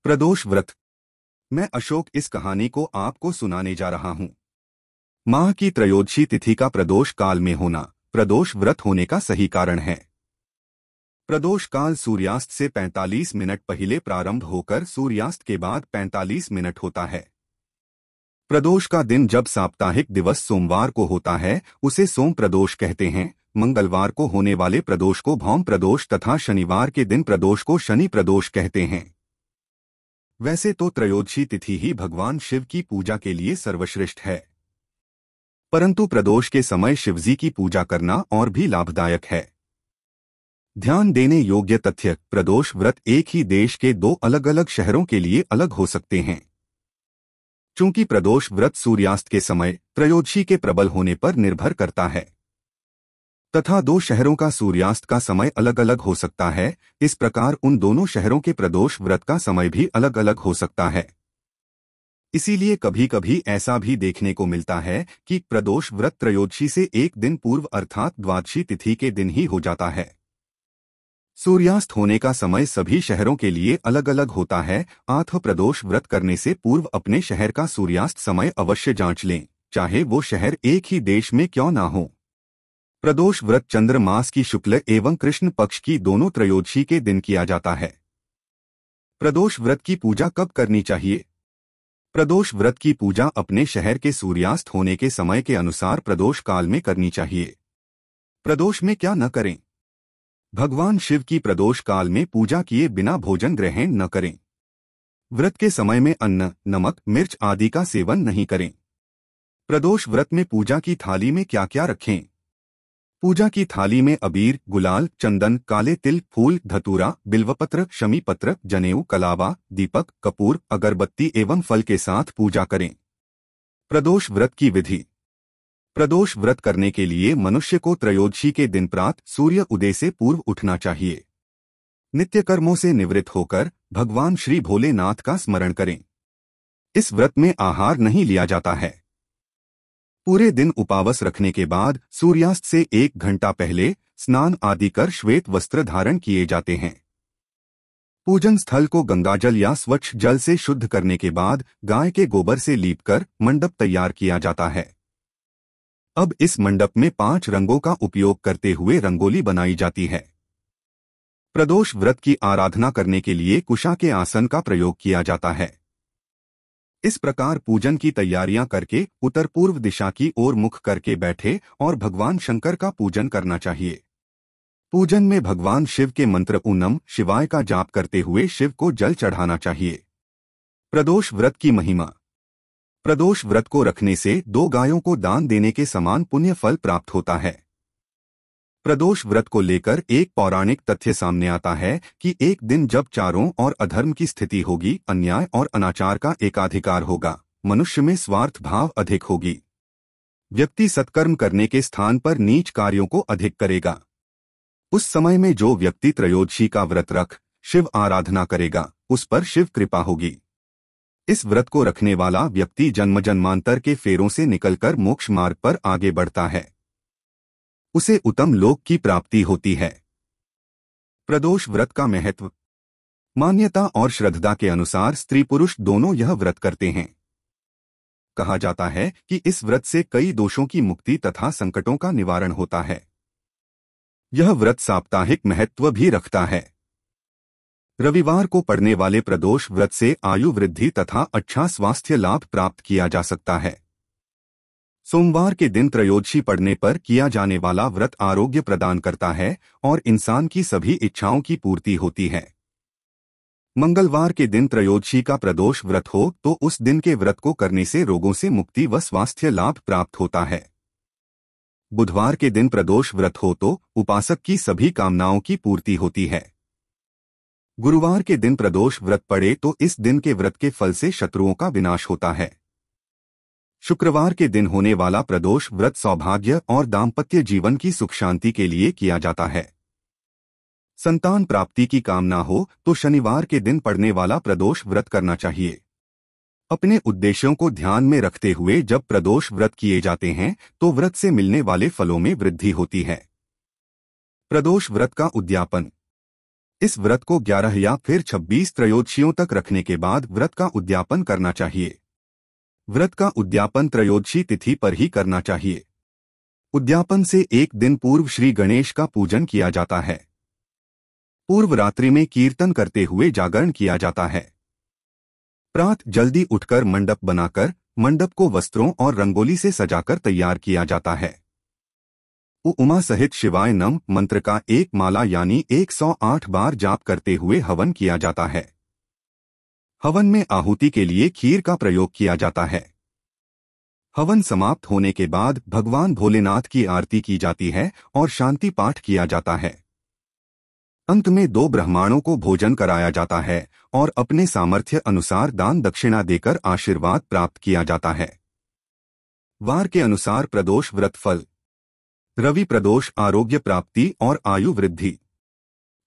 प्रदोष व्रत। मैं अशोक इस कहानी को आपको सुनाने जा रहा हूँ। माह की त्रयोदशी तिथि का प्रदोष काल में होना प्रदोष व्रत होने का सही कारण है। प्रदोष काल सूर्यास्त से 45 मिनट पहले प्रारंभ होकर सूर्यास्त के बाद 45 मिनट होता है। प्रदोष का दिन जब साप्ताहिक दिवस सोमवार को होता है उसे सोम प्रदोष कहते हैं। मंगलवार को होने वाले प्रदोष को भौम प्रदोष तथा शनिवार के दिन प्रदोष को शनि प्रदोष कहते हैं। वैसे तो त्रयोदशी तिथि ही भगवान शिव की पूजा के लिए सर्वश्रेष्ठ है, परंतु प्रदोष के समय शिवजी की पूजा करना और भी लाभदायक है। ध्यान देने योग्य तथ्य, प्रदोष व्रत एक ही देश के दो अलग अलग शहरों के लिए अलग हो सकते हैं। चूंकि प्रदोष व्रत सूर्यास्त के समय त्रयोदशी के प्रबल होने पर निर्भर करता है तथा दो शहरों का सूर्यास्त का समय अलग अलग हो सकता है, इस प्रकार उन दोनों शहरों के प्रदोष व्रत का समय भी अलग अलग हो सकता है। इसीलिए कभी कभी ऐसा भी देखने को मिलता है कि प्रदोष व्रत त्रयोदशी से एक दिन पूर्व अर्थात द्वादशी तिथि के दिन ही हो जाता है। सूर्यास्त होने का समय सभी शहरों के लिए अलग अलग होता है, अतः प्रदोष व्रत करने से पूर्व अपने शहर का सूर्यास्त समय अवश्य जांच लें, चाहे वो शहर एक ही देश में क्यों ना हो। प्रदोष व्रत चंद्र मास की शुक्ल एवं कृष्ण पक्ष की दोनों त्रयोदशी के दिन किया जाता है। प्रदोष व्रत की पूजा कब करनी चाहिए? प्रदोष व्रत की पूजा अपने शहर के सूर्यास्त होने के समय के अनुसार प्रदोष काल में करनी चाहिए। प्रदोष में क्या न करें? भगवान शिव की प्रदोष काल में पूजा किए बिना भोजन ग्रहण न करें। व्रत के समय में अन्न, नमक, मिर्च आदि का सेवन नहीं करें। प्रदोष व्रत में पूजा की थाली में क्या क्या रखें? पूजा की थाली में अबीर, गुलाल, चंदन, काले तिल, फूल, धतूरा, बिल्वपत्र, शमी पत्र, जनेऊ, कलावा, दीपक, कपूर, अगरबत्ती एवं फल के साथ पूजा करें। प्रदोष व्रत की विधि। प्रदोष व्रत करने के लिए मनुष्य को त्रयोदशी के दिन प्रातः सूर्य उदय से पूर्व उठना चाहिए। नित्य कर्मों से निवृत्त होकर भगवान श्री भोलेनाथ का स्मरण करें। इस व्रत में आहार नहीं लिया जाता है। पूरे दिन उपवास रखने के बाद सूर्यास्त से 1 घंटा पहले स्नान आदि कर श्वेत वस्त्र धारण किए जाते हैं। पूजन स्थल को गंगाजल या स्वच्छ जल से शुद्ध करने के बाद गाय के गोबर से लीपकर मंडप तैयार किया जाता है। अब इस मंडप में 5 रंगों का उपयोग करते हुए रंगोली बनाई जाती है। प्रदोष व्रत की आराधना करने के लिए कुशा के आसन का प्रयोग किया जाता है। इस प्रकार पूजन की तैयारियां करके उत्तर पूर्व दिशा की ओर मुख करके बैठे और भगवान शंकर का पूजन करना चाहिए। पूजन में भगवान शिव के मंत्र ॐ नमः शिवाय का जाप करते हुए शिव को जल चढ़ाना चाहिए। प्रदोष व्रत की महिमा। प्रदोष व्रत को रखने से 2 गायों को दान देने के समान पुण्य फल प्राप्त होता है। प्रदोष व्रत को लेकर एक पौराणिक तथ्य सामने आता है कि एक दिन जब चारों और अधर्म की स्थिति होगी, अन्याय और अनाचार का एकाधिकार होगा, मनुष्य में स्वार्थ भाव अधिक होगी, व्यक्ति सत्कर्म करने के स्थान पर नीच कार्यों को अधिक करेगा। उस समय में जो व्यक्ति त्रयोदशी का व्रत रख शिव आराधना करेगा उस पर शिव कृपा होगी। इस व्रत को रखने वाला व्यक्ति जन्म जन्मांतर के फेरों से निकलकर मोक्ष मार्ग पर आगे बढ़ता है, उसे उत्तम लोक की प्राप्ति होती है। प्रदोष व्रत का महत्व। मान्यता और श्रद्धा के अनुसार स्त्री पुरुष दोनों यह व्रत करते हैं। कहा जाता है कि इस व्रत से कई दोषों की मुक्ति तथा संकटों का निवारण होता है। यह व्रत साप्ताहिक महत्व भी रखता है। रविवार को पड़ने वाले प्रदोष व्रत से आयु वृद्धि तथा अच्छा स्वास्थ्य लाभ प्राप्त किया जा सकता है। सोमवार के दिन त्रयोदशी पड़ने पर किया जाने वाला व्रत आरोग्य प्रदान करता है और इंसान की सभी इच्छाओं की पूर्ति होती है। मंगलवार के दिन त्रयोदशी का प्रदोष व्रत हो तो उस दिन के व्रत को करने से रोगों से मुक्ति व स्वास्थ्य लाभ प्राप्त होता है। बुधवार के दिन प्रदोष व्रत हो तो उपासक की सभी कामनाओं की पूर्ति होती है। गुरुवार के दिन प्रदोष व्रत पड़े तो इस दिन के व्रत के फल से शत्रुओं का विनाश होता है। शुक्रवार के दिन होने वाला प्रदोष व्रत सौभाग्य और दाम्पत्य जीवन की सुख शांति के लिए किया जाता है। संतान प्राप्ति की कामना हो तो शनिवार के दिन पड़ने वाला प्रदोष व्रत करना चाहिए। अपने उद्देश्यों को ध्यान में रखते हुए जब प्रदोष व्रत किए जाते हैं तो व्रत से मिलने वाले फलों में वृद्धि होती है। प्रदोष व्रत का उद्यापन। इस व्रत को 11 या फिर 26 त्रयोदशियों तक रखने के बाद व्रत का उद्यापन करना चाहिए। व्रत का उद्यापन त्रयोदशी तिथि पर ही करना चाहिए। उद्यापन से एक दिन पूर्व श्री गणेश का पूजन किया जाता है। पूर्व रात्रि में कीर्तन करते हुए जागरण किया जाता है। प्रातः जल्दी उठकर मंडप बनाकर मंडप को वस्त्रों और रंगोली से सजाकर तैयार किया जाता है। उमा सहित शिवाय नम मंत्र का एक माला यानी 108 बार जाप करते हुए हवन किया जाता है। हवन में आहुति के लिए खीर का प्रयोग किया जाता है। हवन समाप्त होने के बाद भगवान भोलेनाथ की आरती की जाती है और शांति पाठ किया जाता है। अंत में 2 ब्राह्मणों को भोजन कराया जाता है और अपने सामर्थ्य अनुसार दान दक्षिणा देकर आशीर्वाद प्राप्त किया जाता है। वार के अनुसार प्रदोष व्रत फल। रवि प्रदोष आरोग्य प्राप्ति और आयु वृद्धि।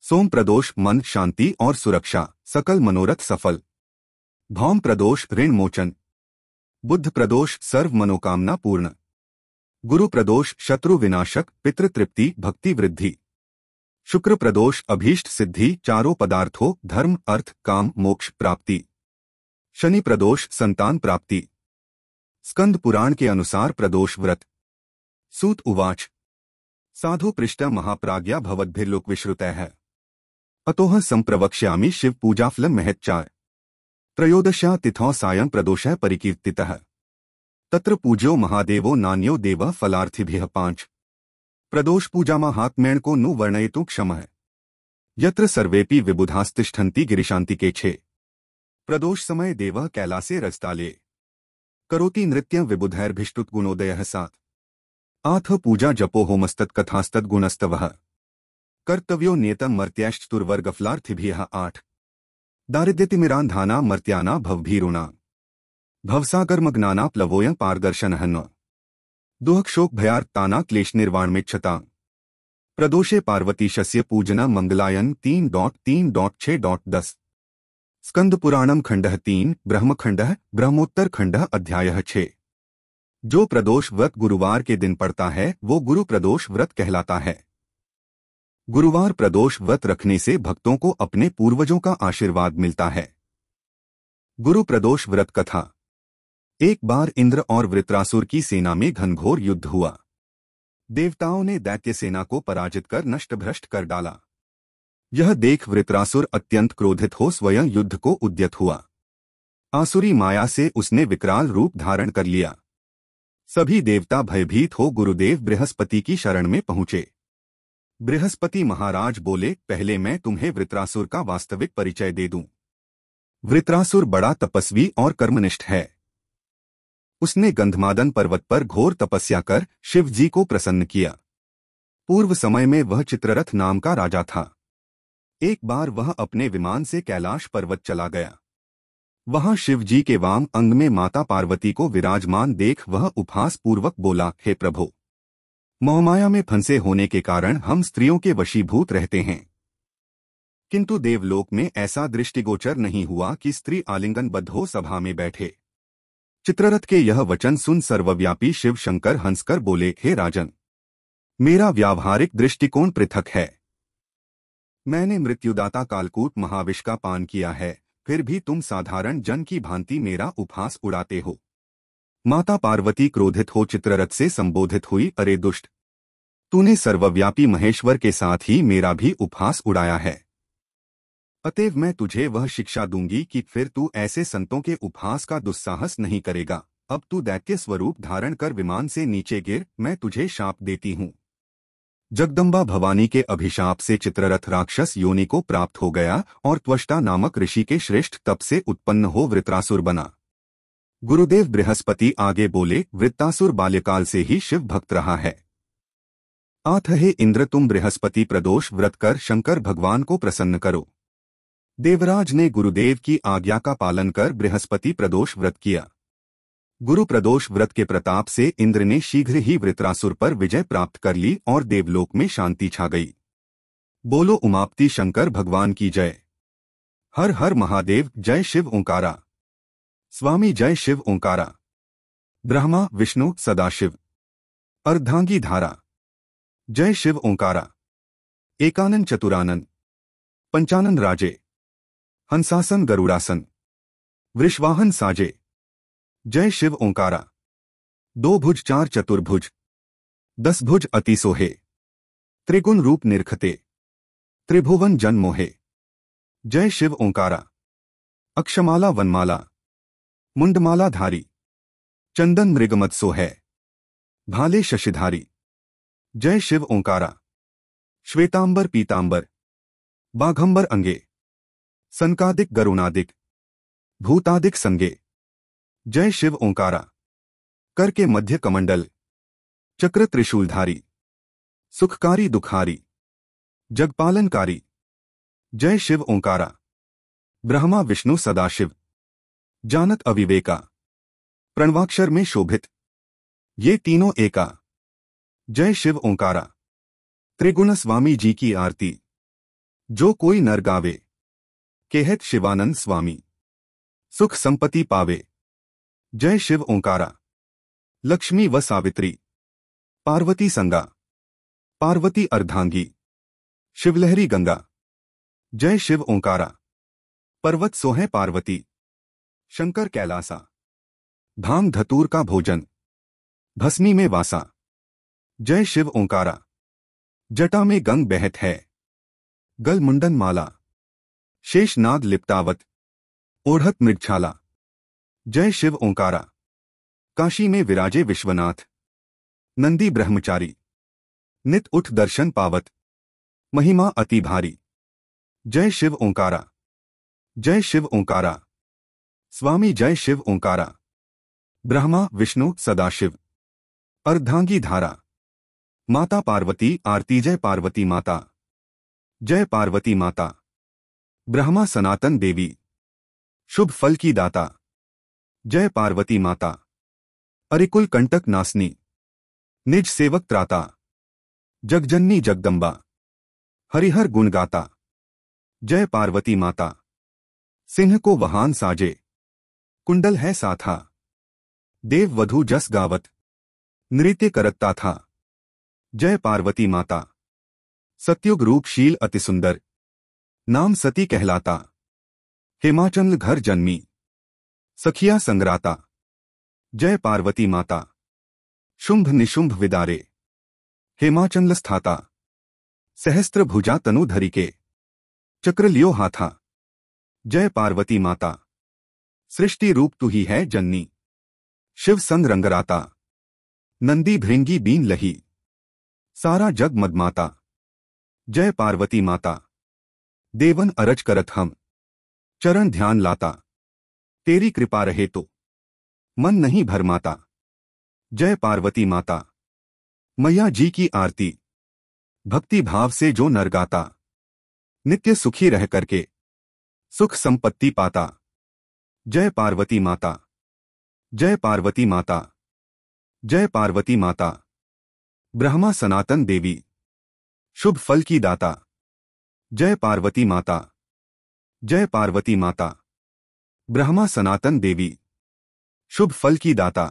सोम प्रदोष मन शांति और सुरक्षा, सकल मनोरथ सफल। भौम प्रदोष ऋण मोचन। बुध प्रदोष सर्व मनोकामना पूर्ण। गुरु प्रदोष शत्रु विनाशक, पितृ तृप्ति, भक्ति वृद्धि। शुक्र प्रदोष अभीष्ट सिद्धि, चारों पदार्थों धर्म अर्थ काम मोक्ष प्राप्ति। शनि प्रदोष संतान प्राप्ति। स्कंद पुराण के अनुसार प्रदोष व्रत। सूत उवाच साधु पृष्ठ महाप्राज्ञा भवद्भिर्लोक विश्रुतः अतोह संप्रवक्ष्यामि शिव पूजाफल महच्चाय। त्रयोदश्या तिथौ सायं प्रदोषः परिकीर्तितः तत्र पूज्यो महादेवो नान्यो देवः फलार्थिभिः 5। प्रदोष पूजा महात्म्येन को नु वर्णयितुं क्षमः यत्र सर्वेपि विबुधास्तिष्ठन्ति गिरिशान्तिके 6। प्रदोष समय देवः कैलासे रजताले करोति नृत्यं विबुधैर्भिष्टुतगुणोदयः 7। आथ पूजा जपो होमस्तत्कथास्तद्गुणस्तवः कर्तव्यो नियतं मर्त्यैश्चतुर्वर्गफलार्थिभिः 8। दारिद्र्यतिमिरान्धाना मर्त्याना भवभीरुणा भवसागरमग्नाना प्लवोऽयं पारदर्शनः 9। दुःखशोक भयार्ताना क्लेश निर्वाणमिच्छता। प्रदोषे पार्वतीशस्य पूजना मंगलायन 3.3.6.10। स्कंद पुराणम खंडः 3 ब्रह्मखंडः ब्रह्मोत्तर खंडः अध्यायः 6। जो प्रदोष व्रत गुरुवार के दिन पड़ता है वो गुरु प्रदोष व्रत कहलाता है। गुरुवार प्रदोष व्रत रखने से भक्तों को अपने पूर्वजों का आशीर्वाद मिलता है। गुरु प्रदोष व्रत कथा। एक बार इंद्र और वृत्रासुर की सेना में घनघोर युद्ध हुआ। देवताओं ने दैत्य सेना को पराजित कर नष्ट भ्रष्ट कर डाला। यह देख वृत्रासुर अत्यंत क्रोधित हो स्वयं युद्ध को उद्यत हुआ। आसुरी माया से उसने विकराल रूप धारण कर लिया। सभी देवता भयभीत हो गुरुदेव बृहस्पति की शरण में पहुंचे। बृहस्पति महाराज बोले, पहले मैं तुम्हें वृत्रासुर का वास्तविक परिचय दे दूं। वृत्रासुर बड़ा तपस्वी और कर्मनिष्ठ है। उसने गंधमादन पर्वत पर घोर तपस्या कर शिव जी को प्रसन्न किया। पूर्व समय में वह चित्ररथ नाम का राजा था। एक बार वह अपने विमान से कैलाश पर्वत चला गया। वहां शिव जी के वाम अंग में माता पार्वती को विराजमान देख वह उपहास पूर्वक बोला, हे प्रभु, मोहमाया में फंसे होने के कारण हम स्त्रियों के वशीभूत रहते हैं। किंतु देवलोक में ऐसा दृष्टिगोचर नहीं हुआ कि स्त्री आलिंगनबद्ध हो सभा में बैठे। चित्ररथ के यह वचन सुन सर्वव्यापी शिव शंकर हंसकर बोले, हे राजन, मेरा व्यावहारिक दृष्टिकोण पृथक है। मैंने मृत्युदाता कालकूट महाविष का पान किया है, फिर भी तुम साधारण जन की भांति मेरा उपहास उड़ाते हो। माता पार्वती क्रोधित हो चित्ररथ से संबोधित हुई, अरे दुष्ट, तूने सर्वव्यापी महेश्वर के साथ ही मेरा भी उपहास उड़ाया है। अतएव मैं तुझे वह शिक्षा दूंगी कि फिर तू ऐसे संतों के उपहास का दुस्साहस नहीं करेगा। अब तू दैत्य स्वरूप धारण कर विमान से नीचे गिर, मैं तुझे शाप देती हूँ। जगदम्बा भवानी के अभिशाप से चित्ररथ राक्षस योनि को प्राप्त हो गया और त्वष्टा नामक ऋषि के श्रेष्ठ तप से उत्पन्न हो वृत्रासुर बना। गुरुदेव बृहस्पति आगे बोले, वृत्तासुर बाल्यकाल से ही शिव भक्त रहा है। आथ हे इंद्र, तुम बृहस्पति प्रदोष व्रत कर शंकर भगवान को प्रसन्न करो। देवराज ने गुरुदेव की आज्ञा का पालन कर बृहस्पति प्रदोष व्रत किया। गुरु प्रदोष व्रत के प्रताप से इंद्र ने शीघ्र ही वृत्रासुर पर विजय प्राप्त कर ली और देवलोक में शांति छा गई। बोलो उमापति शंकर भगवान की जय। हर हर महादेव, जय शिव ओंकारा। स्वामी जय शिव ओंकारा। ब्रह्मा विष्णु सदाशिव। अर्धांगी धारा, जय शिव ओंकारा। एकानन चतुरानन, पंचानन राजे, हंसासन गरुड़ासन, वृषवाहन साजे। जय शिव ओंकारा। दो भुज चार चतुर्भुज, 10 भुज अति सोहे, त्रिगुण रूप निरखते, त्रिभुवन जन मोहे। जय शिव ओंकारा। अक्षमाला वनमाला, मुंडमाला धारी, चंदन मृगमद सोहे, भाले शशिधारी। जय शिव ओंकारा। श्वेतांबर पीतांबर, बाघंबर अंगे, सनकादिक गरुणादिक, भूतादिक संगे। जय शिव ओंकारा। कर के मध्य कमंडल, चक्र त्रिशूलधारी, सुखकारी दुखारी, जगपालनकारी। जय शिव ओंकारा। ब्रह्मा विष्णु सदाशिव, जानत अविवेका, प्रणवाक्षर में शोभित, ये तीनों एका। जय शिव ओंकारा। त्रिगुण स्वामी जी की आरती, जो कोई नर गावे, केहत शिवानंद स्वामी, सुख संपत्ति पावे। जय शिव ओंकारा। लक्ष्मी व सावित्री, पार्वती संगा, पार्वती अर्धांगी, शिवलहरी गंगा। जय शिव ओंकारा। पर्वत सोहे पार्वती, शंकर कैलासा, भांग धतूर का भोजन, भस्मी में वासा। जय शिव ओंकारा। जटा में गंग बहत है, गल मुंडन माला, शेष नाग लिप्तावत, ओढ़त मृगछाला। जय शिव ओंकारा। काशी में विराजे विश्वनाथ, नंदी ब्रह्मचारी, नित उठ दर्शन पावत, महिमा अति भारी। जय शिव ओंकारा। जय शिव ओंकारा। स्वामी जय शिव ओंकारा। ब्रह्मा विष्णु सदाशिव, अर्धांगी धारा, माता पार्वती आरती। जय पार्वती माता, जय पार्वती माता। ब्रह्मा सनातन देवी, शुभ फल की दाता। जय पार्वती माता। अरिकुल कंटक नासनी, निज सेवक त्राता, जगजननी जगदम्बा, हरिहर गुण गाता। जय पार्वती माता। सिंह को वाहन साजे, कुंडल है साथा, देव वधु जस गावत, नृत्य करता था। जय पार्वती माता। सत्युग रूपशील अति सुंदर, नाम सती कहलाता, हिमाचल घर जन्मी, सखिया संग्राता। जय पार्वती माता। शुंभ निशुंभ विदारे, हिमाचल स्थाता, सहस्त्र भुजा तनु धरिके, चक्र लियो हाथा। जय पार्वती माता। सृष्टि रूप तू ही है जननी, शिव संग रंगराता, नंदी भृंगी बीन लही, सारा जग मदमाता। जय पार्वती माता। देवन अरज करत हम, चरण ध्यान लाता, तेरी कृपा रहे तो मन नहीं भरमाता। जय पार्वती माता। मैया जी की आरती, भक्ति भाव से जो नर गाता, नित्य सुखी रह करके सुख संपत्ति पाता। जय पार्वती माता। जय पार्वती माता। जय पार्वती माता। ब्रह्मा सनातन देवी, शुभ फल की दाता। जय पार्वती माता। जय पार्वती माता। ब्रह्मा सनातन देवी, शुभ फल की दाता।